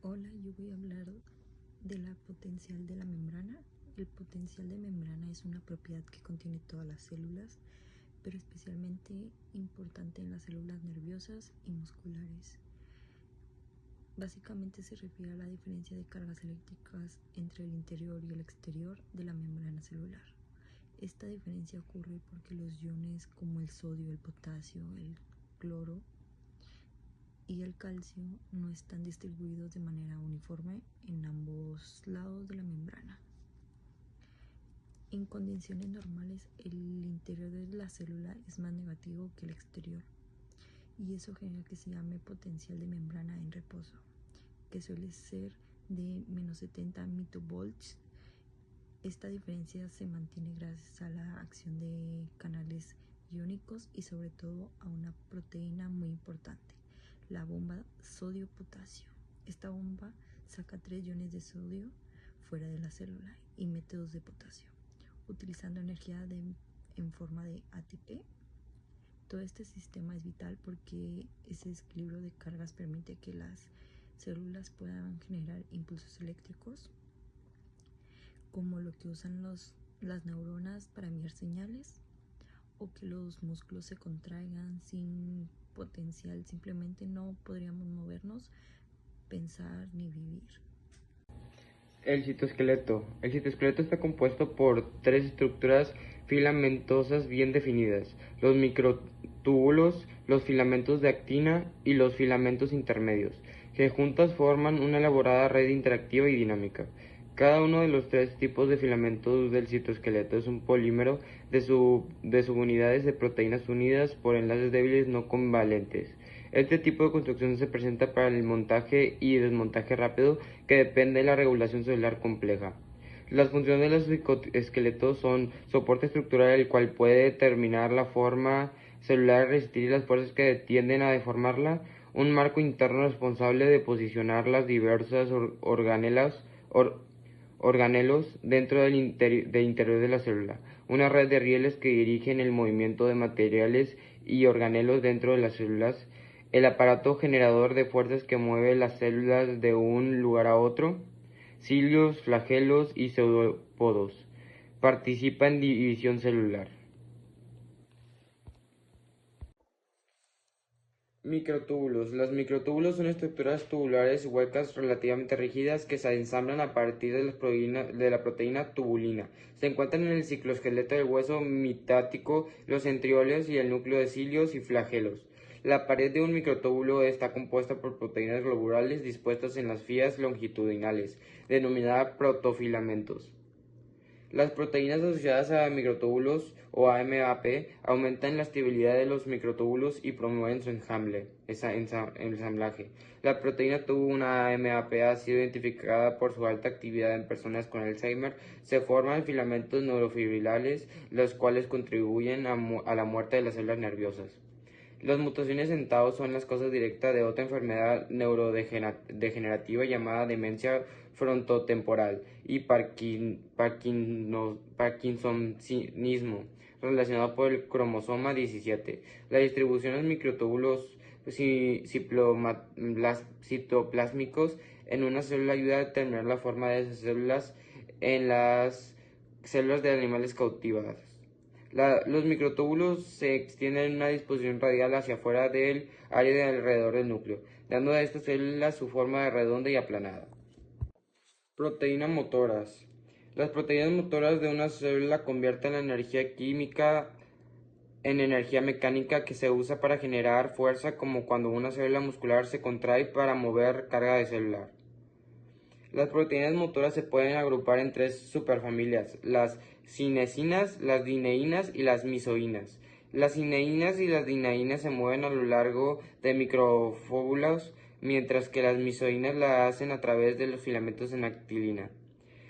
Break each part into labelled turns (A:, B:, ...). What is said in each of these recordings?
A: Hola, yo voy a hablar de la potencial de la membrana. El potencial de membrana es una propiedad que contiene todas las células, pero especialmente importante en las células nerviosas y musculares. Básicamente se refiere a la diferencia de cargas eléctricas entre el interior y el exterior de la membrana celular. Esta diferencia ocurre porque los iones como el sodio, el potasio, el cloro y el calcio no están distribuidos de manera uniforme en ambos lados de la membrana. En condiciones normales, el interior de la célula es más negativo que el exterior, y eso genera que se llame potencial de membrana en reposo, que suele ser de menos 70 mitovolts. Esta diferencia se mantiene gracias a la acción de canales iónicos y sobre todo a una proteína muy importante, la bomba sodio-potasio. Esta bomba saca 3 iones de sodio fuera de la célula y mete 2 de potasio, utilizando energía en forma de ATP. Todo este sistema es vital porque ese desequilibrio de cargas permite que las células puedan generar impulsos eléctricos, como lo que usan las neuronas para enviar señales, o que los músculos se contraigan. Sin potencial simplemente no podríamos movernos, pensar ni vivir.
B: El citoesqueleto. El citoesqueleto está compuesto por tres estructuras filamentosas bien definidas: los microtúbulos, los filamentos de actina y los filamentos intermedios, que juntas forman una elaborada red interactiva y dinámica. Cada uno de los tres tipos de filamentos del citoesqueleto es un polímero de subunidades de proteínas unidas por enlaces débiles no covalentes. Este tipo de construcción se presenta para el montaje y desmontaje rápido, que depende de la regulación celular compleja. Las funciones de los esqueletos son soporte estructural, el cual puede determinar la forma celular, resistir las fuerzas que tienden a deformarla; un marco interno responsable de posicionar las diversas organelos dentro del interior de la célula; una red de rieles que dirigen el movimiento de materiales y organelos dentro de las células; el aparato generador de fuerzas que mueve las células de un lugar a otro; cilios, flagelos y pseudópodos. Participa en división celular. Microtúbulos. Los microtúbulos son estructuras tubulares huecas relativamente rígidas que se ensamblan a partir de la proteína tubulina. Se encuentran en el cicloesqueleto del hueso mitático, los centriolos y el núcleo de cilios y flagelos. La pared de un microtúbulo está compuesta por proteínas globulares dispuestas en las fibras longitudinales, denominadas protofilamentos. Las proteínas asociadas a microtúbulos o AMAP aumentan la estabilidad de los microtúbulos y promueven su ensamblaje. La proteína tuvo una AMAP ha sido identificada por su alta actividad en personas con Alzheimer. Se forman filamentos neurofibrilares, los cuales contribuyen a la muerte de las células nerviosas. Las mutaciones en tau son las causas directas de otra enfermedad neurodegenerativa llamada demencia frontotemporal y parkinsonismo, relacionado por el cromosoma 17. La distribución de los microtúbulos citoplásmicos en una célula ayuda a determinar la forma de esas células en las células de animales cautivadas. Los microtúbulos se extienden en una disposición radial hacia afuera del área de alrededor del núcleo, dando a estas células su forma redonda y aplanada. Proteínas motoras. Las proteínas motoras de una célula convierten la energía química en energía mecánica que se usa para generar fuerza, como cuando una célula muscular se contrae para mover carga de celular. Las proteínas motoras se pueden agrupar en tres superfamilias: las cinesinas, las dineínas y las misoínas. Las cineínas y las dineínas se mueven a lo largo de microfóbulos, mientras que las misoínas la hacen a través de los filamentos en actilina.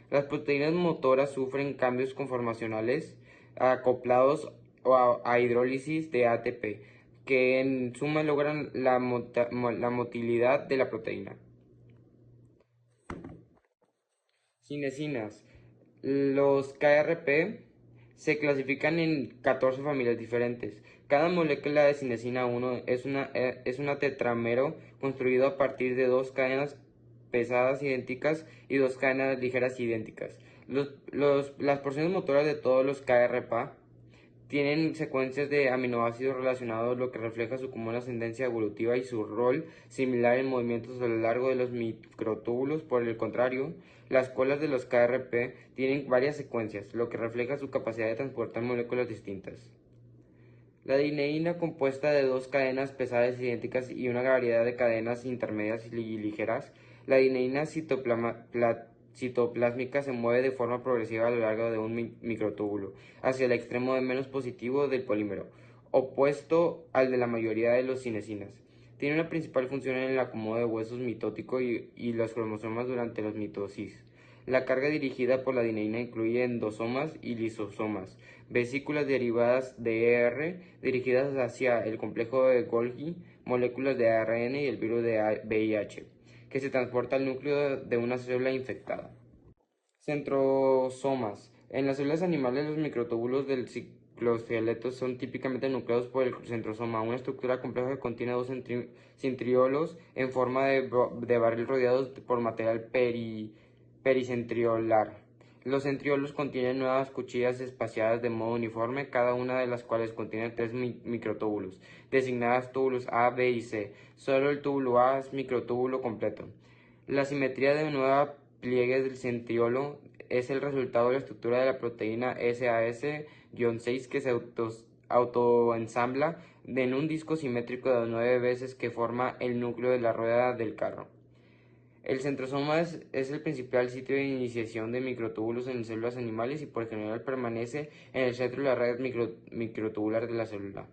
B: Las proteínas motoras sufren cambios conformacionales acoplados a hidrólisis de ATP, que en suma logran la motilidad de la proteína. Cinesinas. Los KRP se clasifican en 14 familias diferentes. Cada molécula de cinesina 1 es una tetramero construido a partir de dos cadenas pesadas idénticas y 2 cadenas ligeras idénticas. Las porciones motoras de todos los KRPA tienen secuencias de aminoácidos relacionados, lo que refleja su común ascendencia evolutiva y su rol similar en movimientos a lo largo de los microtúbulos. Por el contrario, las colas de los KRP tienen varias secuencias, lo que refleja su capacidad de transportar moléculas distintas. La dineína, compuesta de 2 cadenas pesadas idénticas y una variedad de cadenas intermedias y ligeras, la dineína citoplásmica se mueve de forma progresiva a lo largo de un microtúbulo, hacia el extremo de menos positivo del polímero, opuesto al de la mayoría de los cinesinas. Tiene una principal función en el acomodo de huesos mitótico y los cromosomas durante los mitosis. La carga dirigida por la dineína incluye endosomas y lisosomas, vesículas derivadas de ER dirigidas hacia el complejo de Golgi, moléculas de ARN y el virus de VIH, que se transporta al núcleo de una célula infectada. Centrosomas. En las células animales, los microtúbulos del cicloesqueleto son típicamente nucleados por el centrosoma, una estructura compleja que contiene 2 centriolos en forma de barril rodeados por material pericentriolar. Los centriolos contienen 9 cuchillas espaciadas de modo uniforme, cada una de las cuales contiene 3 microtúbulos, designadas túbulos A, B y C. Solo el túbulo A es microtúbulo completo. La simetría de 9 pliegues del centriolo es el resultado de la estructura de la proteína SAS-6 que se autoensambla en un disco simétrico de 9 veces que forma el núcleo de la rueda del carro. El centrosoma es el principal sitio de iniciación de microtúbulos en células animales y por general permanece en el centro de la red microtubular de la célula.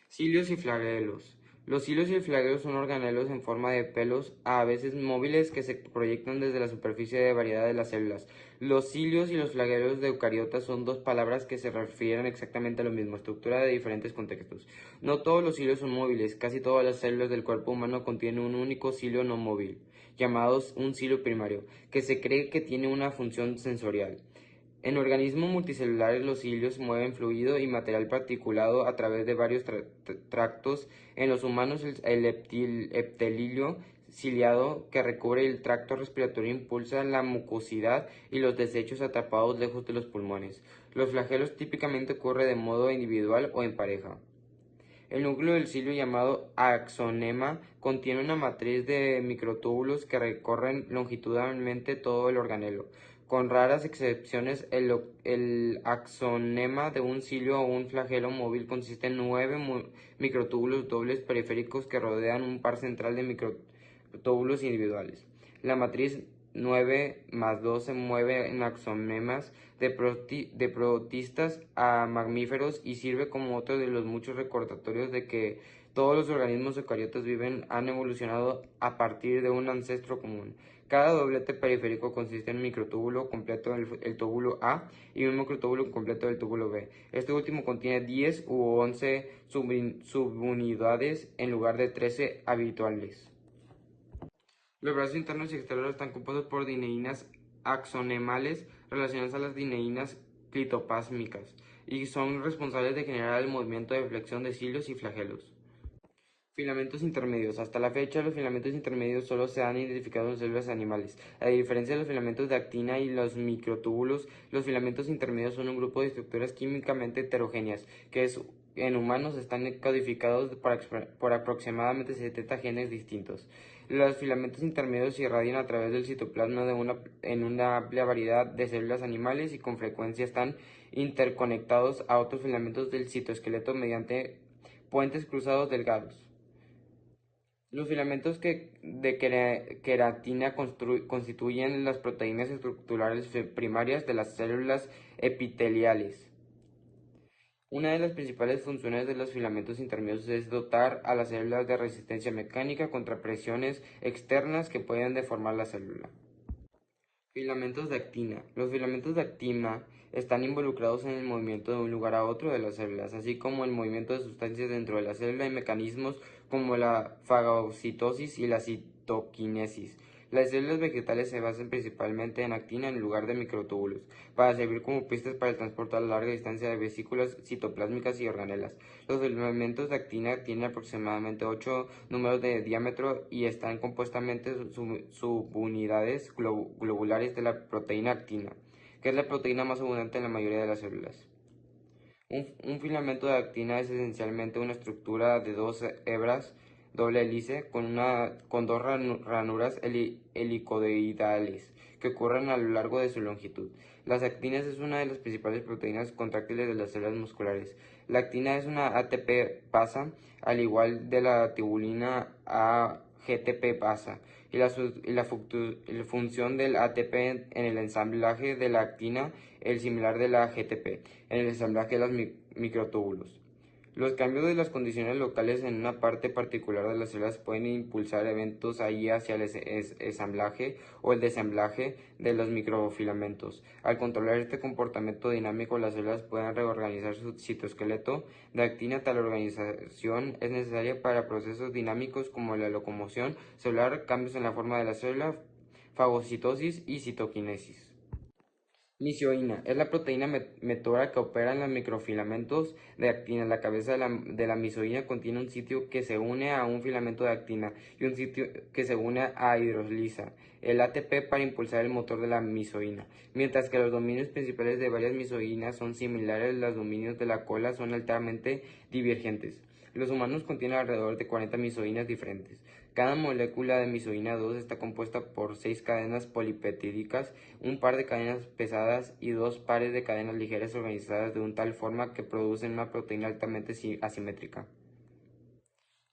B: Cilios y flagelos. Los cilios y el flagelo son organelos en forma de pelos, a veces móviles, que se proyectan desde la superficie de variedad de las células. Los cilios y los flagelos de eucariotas son 2 palabras que se refieren exactamente a lo mismo, estructura de diferentes contextos. No todos los cilios son móviles, casi todas las células del cuerpo humano contienen un único cilio no móvil, llamado un cilio primario, que se cree que tiene una función sensorial. En organismos multicelulares, los cilios mueven fluido y material particulado a través de varios tractos. En los humanos, el epitelio ciliado que recubre el tracto respiratorio impulsa la mucosidad y los desechos atrapados lejos de los pulmones. Los flagelos típicamente ocurren de modo individual o en pareja. El núcleo del cilio, llamado axonema, contiene una matriz de microtúbulos que recorren longitudinalmente todo el organelo. Con raras excepciones, el axonema de un cilio o un flagelo móvil consiste en 9 microtúbulos dobles periféricos que rodean un par central de microtúbulos individuales. La matriz 9 más 2 se mueve en axonemas de protistas a mamíferos y sirve como otro de los muchos recordatorios de que todos los organismos eucariotas han evolucionado a partir de un ancestro común. Cada doblete periférico consiste en un microtúbulo completo del túbulo A y un microtúbulo completo del túbulo B. Este último contiene 10 u 11 subunidades en lugar de 13 habituales. Los brazos internos y exteriores están compuestos por dineínas axonemales relacionadas a las dineínas clitoplasmicas y son responsables de generar el movimiento de flexión de cilios y flagelos. Filamentos intermedios. Hasta la fecha, los filamentos intermedios solo se han identificado en células animales. A diferencia de los filamentos de actina y los microtúbulos, los filamentos intermedios son un grupo de estructuras químicamente heterogéneas que en humanos están codificados por aproximadamente 70 genes distintos. Los filamentos intermedios se irradian a través del citoplasma en una amplia variedad de células animales y con frecuencia están interconectados a otros filamentos del citoesqueleto mediante puentes cruzados delgados. Los filamentos de queratina constituyen las proteínas estructurales primarias de las células epiteliales. Una de las principales funciones de los filamentos intermedios es dotar a las células de resistencia mecánica contra presiones externas que pueden deformar la célula. Filamentos de actina. Los filamentos de actina están involucrados en el movimiento de un lugar a otro de las células, así como el movimiento de sustancias dentro de la célula y mecanismos como la fagocitosis y la citoquinesis. Las células vegetales se basan principalmente en actina en lugar de microtúbulos, para servir como pistas para el transporte a larga distancia de vesículas citoplásmicas y organelas. Los filamentos de actina tienen aproximadamente 8 números de diámetro y están compuestamente subunidades globulares de la proteína actina, que es la proteína más abundante en la mayoría de las células. Un filamento de actina es esencialmente una estructura de dos hebras doble hélice con dos ranuras helicoidales que ocurren a lo largo de su longitud. Las actinas es una de las principales proteínas contráctiles de las células musculares. La actina es una ATP basa, al igual de la tubulina a GTP basa, y la función del ATP en el ensamblaje de la actina es similar de la GTP en el ensamblaje de los microtúbulos. Los cambios de las condiciones locales en una parte particular de las células pueden impulsar eventos ahí hacia el ensamblaje o el desemblaje de los microfilamentos. Al controlar este comportamiento dinámico, las células pueden reorganizar su citoesqueleto de actina. Tal organización es necesaria para procesos dinámicos como la locomoción celular, cambios en la forma de la célula, fagocitosis y citoquinesis. Misioína es la proteína metora que opera en los microfilamentos de actina. La cabeza de la misioína contiene un sitio que se une a un filamento de actina y un sitio que se une a hidrolisa el ATP para impulsar el motor de la misioína. Mientras que los dominios principales de varias misioínas son similares, los dominios de la cola son altamente divergentes. Los humanos contienen alrededor de 40 misioínas diferentes. Cada molécula de misioína 2 está compuesta por 6 cadenas polipeptídicas, un par de cadenas pesadas y 2 pares de cadenas ligeras organizadas de tal forma que producen una proteína altamente asimétrica.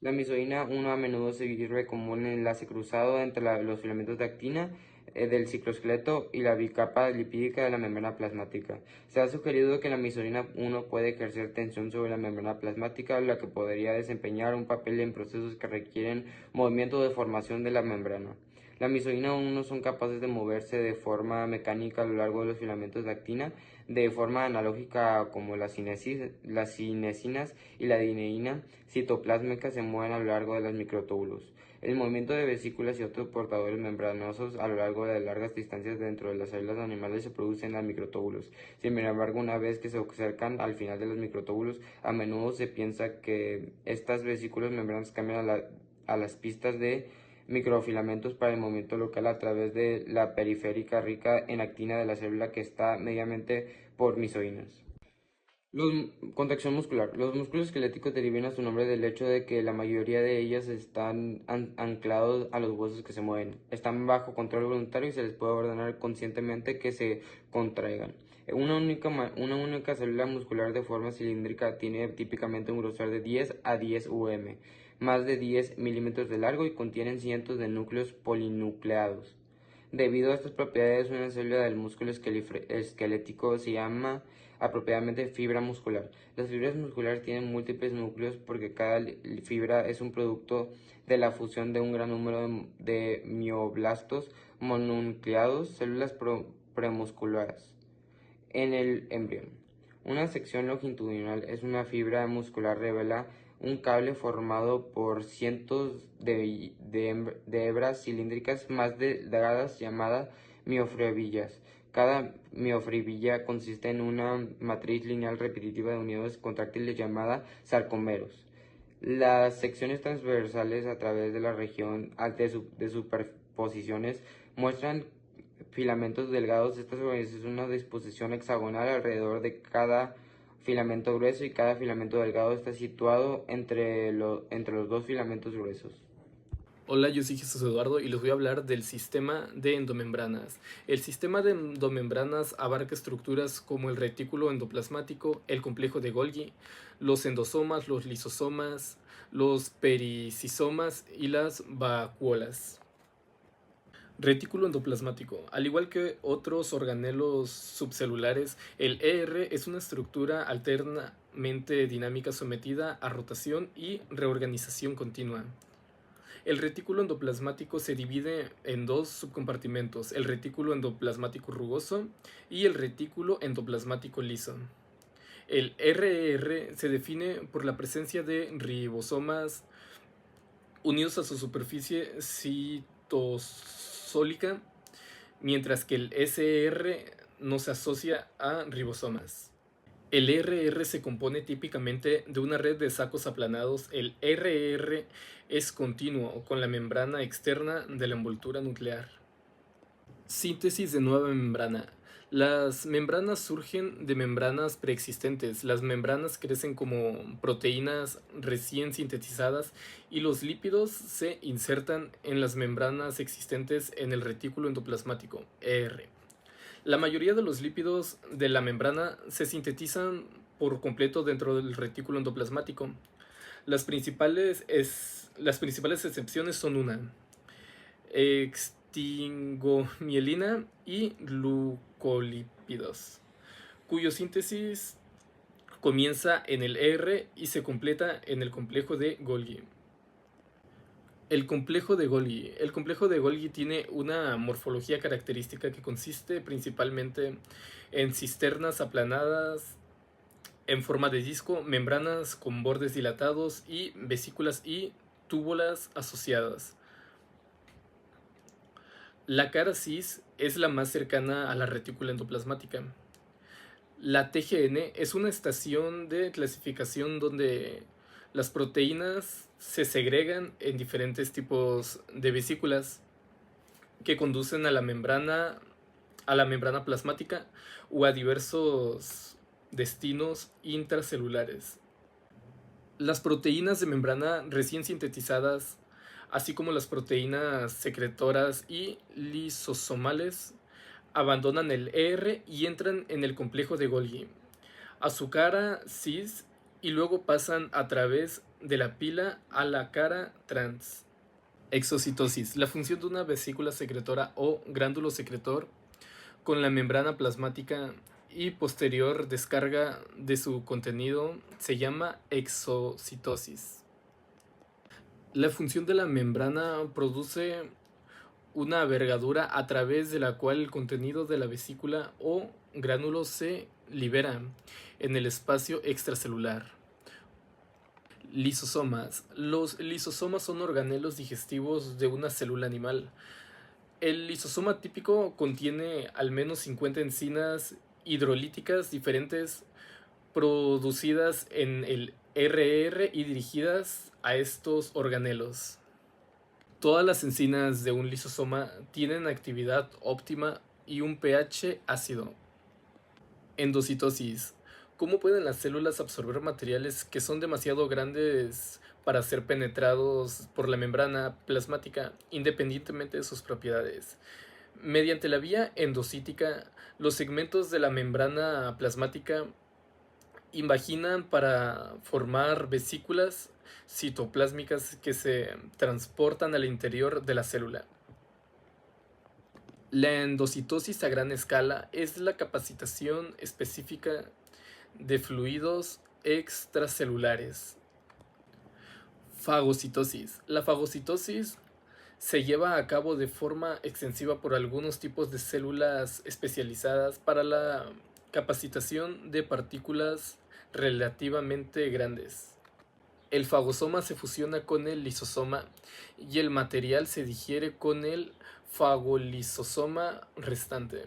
B: La misioína 1 a menudo se sirve como un enlace cruzado entre los filamentos de actina del cicloesqueleto y la bicapa lipídica de la membrana plasmática. Se ha sugerido que la misioína 1 puede ejercer tensión sobre la membrana plasmática, la que podría desempeñar un papel en procesos que requieren movimiento de formación de la membrana. La misioína 1 son capaces de moverse de forma mecánica a lo largo de los filamentos de actina, de forma analógica como las cinesinas y la dineína citoplásmica se mueven a lo largo de los microtúbulos. El movimiento de vesículas y otros portadores membranosos a lo largo de largas distancias dentro de las células animales se produce en los microtúbulos. Sin embargo, una vez que se acercan al final de los microtúbulos, a menudo se piensa que estas vesículas membranas cambian a las pistas de microfilamentos para el movimiento local a través de la periférica rica en actina de la célula que está mediamente por misioínas. Contracción muscular. Los músculos esqueléticos derivan su nombre del hecho de que la mayoría de ellas están anclados a los huesos que se mueven. Están bajo control voluntario y se les puede ordenar conscientemente que se contraigan. Una única célula muscular de forma cilíndrica tiene típicamente un grosor de 10 a 10 UM, más de 10 milímetros de largo y contienen cientos de núcleos polinucleados. Debido a estas propiedades, una célula del músculo esquelético se llama apropiadamente fibra muscular. Las fibras musculares tienen múltiples núcleos porque cada fibra es un producto de la fusión de un gran número de mioblastos mononucleados, células premusculares. En el embrión, una sección longitudinal es una fibra muscular revela un cable formado por cientos de hebras cilíndricas más delgadas llamadas miofibrilas. Cada miofibrila consiste en una matriz lineal repetitiva de uniones contráctiles llamada sarcómeros. Las secciones transversales a través de la región de superposiciones muestran filamentos delgados. Estas es una disposición hexagonal alrededor de cada filamento grueso y cada filamento delgado está situado entre los dos filamentos gruesos.
C: Hola, yo soy Jesús Eduardo y les voy a hablar del sistema de endomembranas. El sistema de endomembranas abarca estructuras como el retículo endoplasmático, el complejo de Golgi, los endosomas, los lisosomas, los pericisomas y las vacuolas. Retículo endoplasmático. Al igual que otros organelos subcelulares, el ER es una estructura alternamente dinámica sometida a rotación y reorganización continua. El retículo endoplasmático se divide en dos subcompartimentos, el retículo endoplasmático rugoso y el retículo endoplasmático liso. El RER se define por la presencia de ribosomas unidos a su superficie citosólica liposólica, mientras que el SR no se asocia a ribosomas. El RR se compone típicamente de una red de sacos aplanados. El RR es continuo con la membrana externa de la envoltura nuclear. Síntesis de nueva membrana. Las membranas surgen de membranas preexistentes. Las membranas crecen como proteínas recién sintetizadas y los lípidos se insertan en las membranas existentes en el retículo endoplasmático, ER. La mayoría de los lípidos de la membrana se sintetizan por completo dentro del retículo endoplasmático. Las principales excepciones son una extingomielina y glucolípidos, cuyo síntesis comienza en el ER y se completa en el complejo de Golgi. El complejo de Golgi. El complejo de Golgi tiene una morfología característica que consiste principalmente en cisternas aplanadas en forma de disco, membranas con bordes dilatados y vesículas y túbulas asociadas. La cara cis es la más cercana a la retícula endoplasmática. La TGN es una estación de clasificación donde las proteínas se segregan en diferentes tipos de vesículas que conducen a la membrana plasmática o a diversos destinos intracelulares. Las proteínas de membrana recién sintetizadas, así como las proteínas secretoras y lisosomales, abandonan el ER y entran en el complejo de Golgi, a su cara cis, y luego pasan a través de la pila a la cara trans. Exocitosis. La función de una vesícula secretora o gránulo secretor con la membrana plasmática y posterior descarga de su contenido se llama exocitosis. La función de la membrana produce una vergadura a través de la cual el contenido de la vesícula o gránulo se libera en el espacio extracelular. Lisosomas. Los lisosomas son organelos digestivos de una célula animal. El lisosoma típico contiene al menos 50 enzimas hidrolíticas diferentes producidas en el RR y dirigidas a estos organelos. Todas las enzimas de un lisosoma tienen actividad óptima y un pH ácido. Endocitosis. ¿Cómo pueden las células absorber materiales que son demasiado grandes para ser penetrados por la membrana plasmática, independientemente de sus propiedades? Mediante la vía endocítica, los segmentos de la membrana plasmática invaginan para formar vesículas citoplásmicas que se transportan al interior de la célula. La endocitosis a gran escala es la capacitación específica de fluidos extracelulares. Fagocitosis. La fagocitosis se lleva a cabo de forma extensiva por algunos tipos de células especializadas para la capacitación de partículas relativamente grandes. El fagosoma se fusiona con el lisosoma y el material se digiere con el fagolisosoma restante.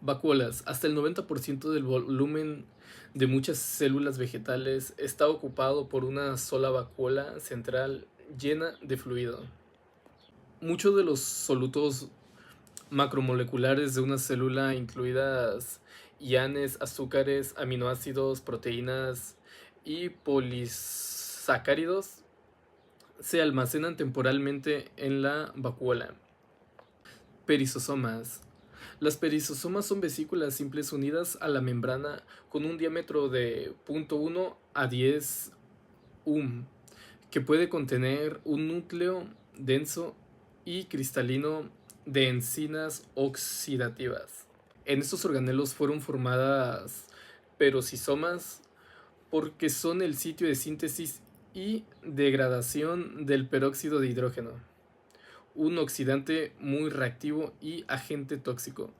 C: Vacuolas. Hasta el 90% del volumen de muchas células vegetales está ocupado por una sola vacuola central llena de fluido. Muchos de los solutos macromoleculares de una célula, incluidas ianes, azúcares, aminoácidos, proteínas y polisacáridos, se almacenan temporalmente en la vacuola. Perisosomas. Las perisosomas son vesículas simples unidas a la membrana con un diámetro de 0.1 a 10 que puede contener un núcleo denso y cristalino de enzimas oxidativas. En estos organelos fueron formadas perosisomas porque son el sitio de síntesis y degradación del peróxido de hidrógeno, un oxidante muy reactivo y agente tóxico.